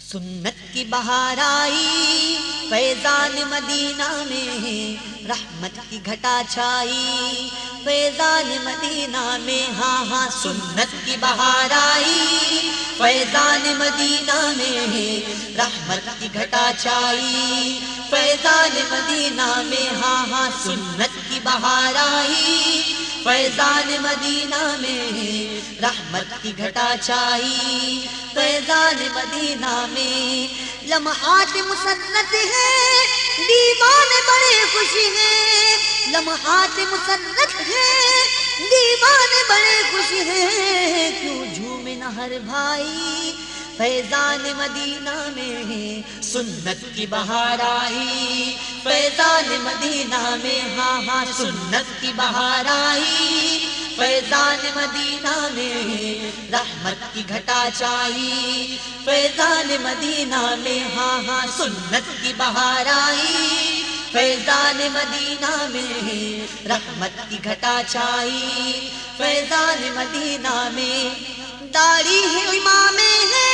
سنت کی بہار آئی فیضان مدینہ میں، رحمت کی گھٹا چھائی فیضان مدینہ میں، ہاں ہاں سنت کی بہار آئی فیضان مدینہ میں، رحمت کی گھٹا چھائی فیضان مدینہ میں، ہاں ہاں سنت کی بہار آئی فیضان مدینہ میں، رحمت کی گھٹا چھائی فیضان مدینہ میں، لمحات مسرت ہیں دیوانے بڑے خوش ہیں، لمحات مسرت ہیں دیوانے بڑے خوش ہیں، کیوں جھومے نہ ہر بھائی فیضان مدینہ میں، سنت کی بہار آئی فیضان مدینہ میں، ہاں ہاں سنت کی بہار آئی فیضان مدینہ میں، رحمت کی گھٹا چھائی فیضان مدینہ میں، ہاں ہاں سنت کی بہار آئی فیضان مدینہ میں، رحمت کی گھٹا چھائی فیضان مدینہ میں، داڑھی ہے امام ہے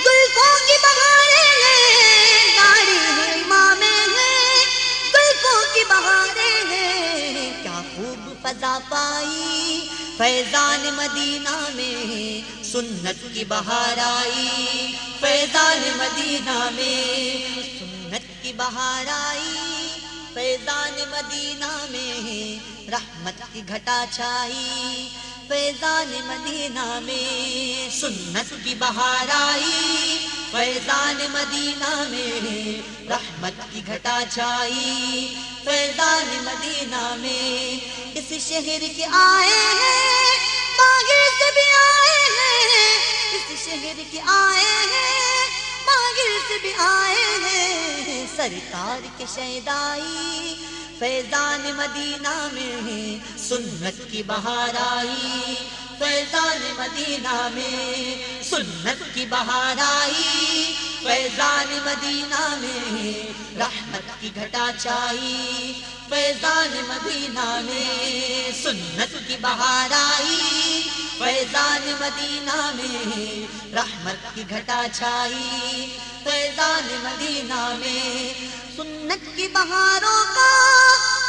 زلفوں کی بہاریں ہیں، داڑھی ہے امام ہے زلفوں کی بہاریں ہیں، کیا خوب فضا پائی فیضان مدینہ میں، سنت کی بہار آئی فیضان مدینہ میں، سنت کی بہار آئی فیضان مدینہ میں، رحمت کی گھٹا چھائی فیضان مدینہ میں، سنت کی بہار آئی فیضان مدینہ میں، رحمت کی گھٹا چھائی فیضان مدینہ میں، اس شہر کے آئے ہیں باغی سے بھی آئے ہیں، اس شہر کے آئے ہیں باغی سے بھی آئے ہیں، سرکار کے شیدائی فیضان مدینہ میں، سنت کی بہار آئی فیضان مدینہ میں، سنت کی بہار آئی فیضان مدینہ میں، رحمت کی گھٹا چھائی فیضان مدینہ میں، سنت کی بہار آئی فیضان مدینہ میں، رحمت کی گھٹا چھائی فیضان مدینہ میں، سنت کی بہاروں کا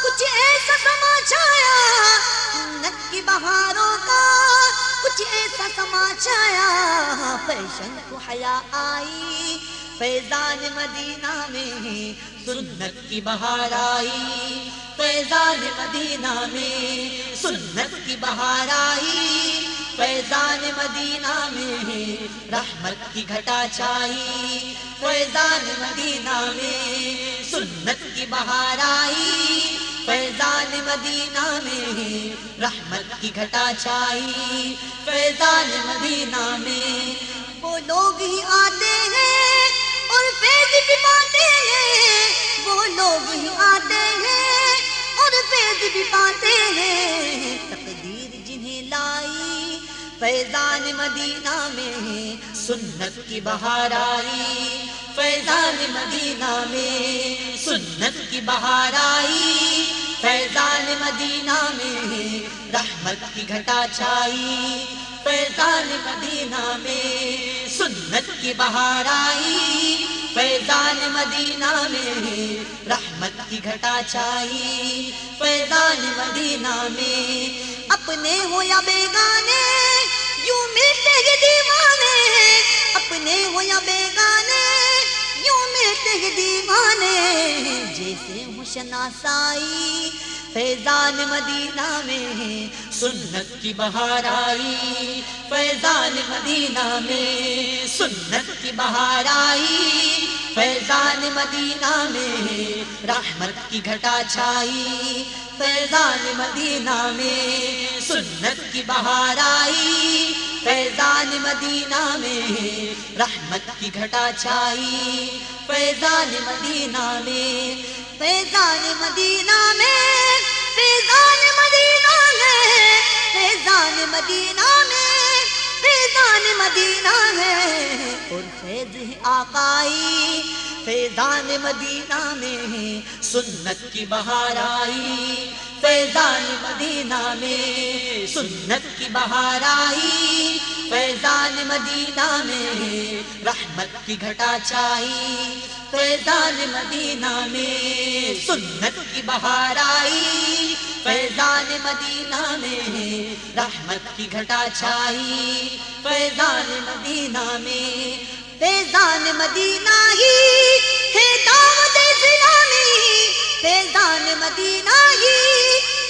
کچھ ایسا سما چھایا، سنت کی بہاروں کا کچھ ایسا سما چھایا، فیشن کو حیا آئی فیضان مدینہ میں، سنت کی بہار آئی فیضان مدینہ میں، سنت کی بہار آئی فیضان مدینہ میں، رحمت کی گھٹا چھائی فیضان مدینہ میں، سنت کی بہار آئی فیضان مدینہ میں، رحمت کی گھٹا چھائی فیضان مدینہ میں، وہ لوگ ہی آتے ہیں اور فیض بھی پاتے ہیں، وہ لوگ ہی آتے ہیں اور فیض بھی پاتے ہیں، تقدیر جنہیں لائی فیضان مدینہ میں، سنت کی بہار آئی فیضان مدینہ میں، سنت کی بہار آئی فیضان مدینہ میں، رحمت کی گھٹا چھائی فیضان مدینہ میں، سنت کی بہار آئی فیضان مدینہ میں، رحمت کی گھٹا چھائی فیضان مدینہ میں، اپنے ہو یا بیگانے یوں ملتے ہی دیوانے، اپنے ہو یا بیگانے یوں ملتے ہی دیوانے، جیسے ہوں شناسائی فیضان مدینہ میں، سنت کی بہار آئی فیضان مدینہ میں، سنت کی بہار آئی فیضان مدینہ میں، رحمت کی گھٹا چھائی فیضان مدینہ میں، سنت کی بہار آئی فیضان مدینہ میں، رحمت کی گھٹا چھائی فیضان مدینہ میں، فیضان مدینہ میں، فیضان مدینہ میں، فیضان مدینہ میں، فیضان مدینہ ہے، اور فیض ہے آقائی فیضان مدینہ میں، سنت کی بہار آئی فیضان مدینہ میں، سنت کی بہار آئی فیضان مدینہ میں رحمت کی گھٹا چھائی، فیضان مدینہ میں سنت کی بہار آئی، فیضان مدینہ میں رحمت کی گھٹا چھائی، فیضان مدینہ میں فیضان مدینہ ہی ہے دعوت اسلامی، فیضان مدینہ ہی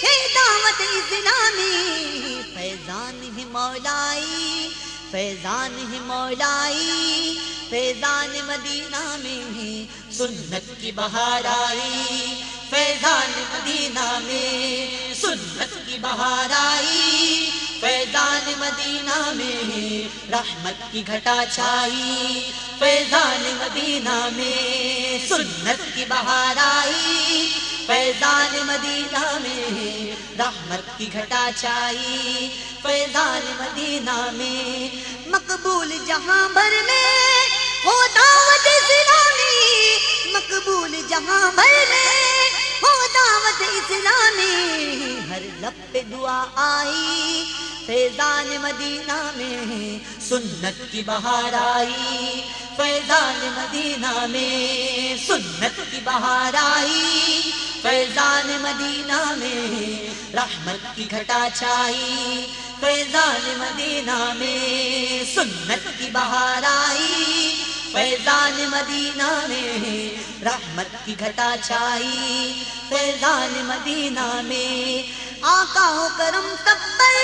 ہے دعوت اسلامی، فیضان ہے مولائی، فیضان ہے مولائی، فیضان مدینہ میں سنت کی بہار آئی، فیضان مدینہ میں سنت کی بہار آئی، فیضان مدینہ میں رحمت کی گھٹا چھائی، فیضان مدینہ میں سنت کی بہار آئی، فیضان مدینہ میں رحمت کی گھٹا چھائی، فیضان مدینہ میں مقبول جہاں بھر میں ہو دعوت اسلامی، مقبول جہاں بھر میں ہو دعوت اسلامی، ہر لب پہ دعا آئی، فیضان مدینہ میں سنت کی بہار آئی، فیضان مدینہ میں سنت کی بہار آئی، فیضان مدینہ میں رحمت کی گھٹا چھائی، فیضان مدینہ میں سنت کی بہار آئی، فیضان مدینہ میں رحمت کی گھٹا چھائی، فیضان مدینہ میں آقا ہو کرم سب پر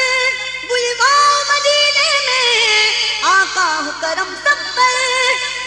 بلواؤ مدینے میں، آقا ہو کرم سب پر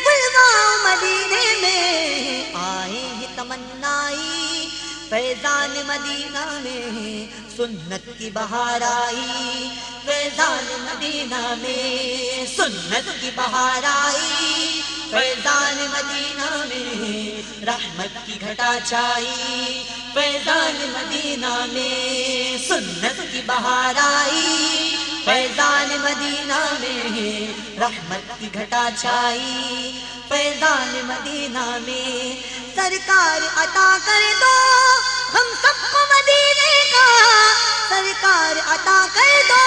بلواؤ مدینے میں، آئے ہیں تمنائی، فیضان مدینہ میں سنت کی بہار آئی، فیضان مدینہ میں سنت کی بہار آئی، فیضان مدینہ میں رحمت کی گھٹا چھائی، فیضان مدینہ میں سنت کی بہار آئی، فیضان مدینہ میں رحمت کی گھٹا چھائی، فیضان مدینہ میں سرکار عطا کر دو ہم سب کو مدینے کا، سرکار عطا کر دو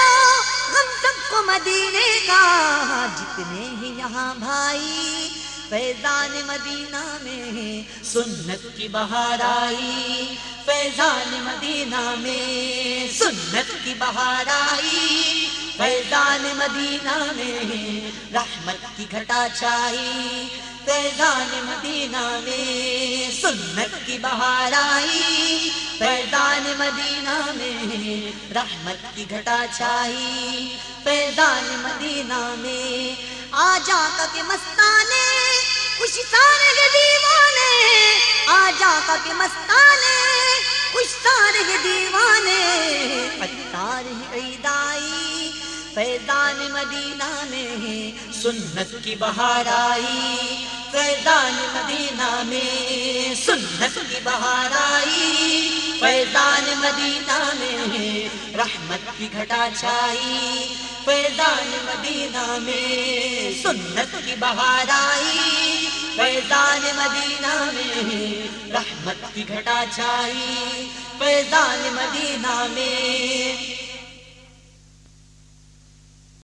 ہم سب کو مدینے کا، جتنے ہی یہاں بھائی فیضان مدینہ میں سنت کی بہار آئی، فیضان مدینہ میں سنت کی بہار آئی، فیضان مدینہ میں رحمت کی گھٹا چھائی، فیضان مدینہ میں سنت کی بہار آئی، فیضان مدینہ میں رحمت کی گھٹا چھائی، فیضان مدینہ میں آجا کے مستانے خوش سارے دیوانے، آجا کے مستانے خوش سارے دیوانے، عطار عید آئی، فیضان مدینہ میں سنت کی بہار آئی، فیضان مدینہ میں سنت کی بہار آئی، فیضان مدینہ میں رحمت کی گھٹا چھائی، فیضان مدینہ میں سنت کی بہار آئی، فیضان مدینہ میں رحمت کی گھٹا چھائی، فیضان مدینہ میں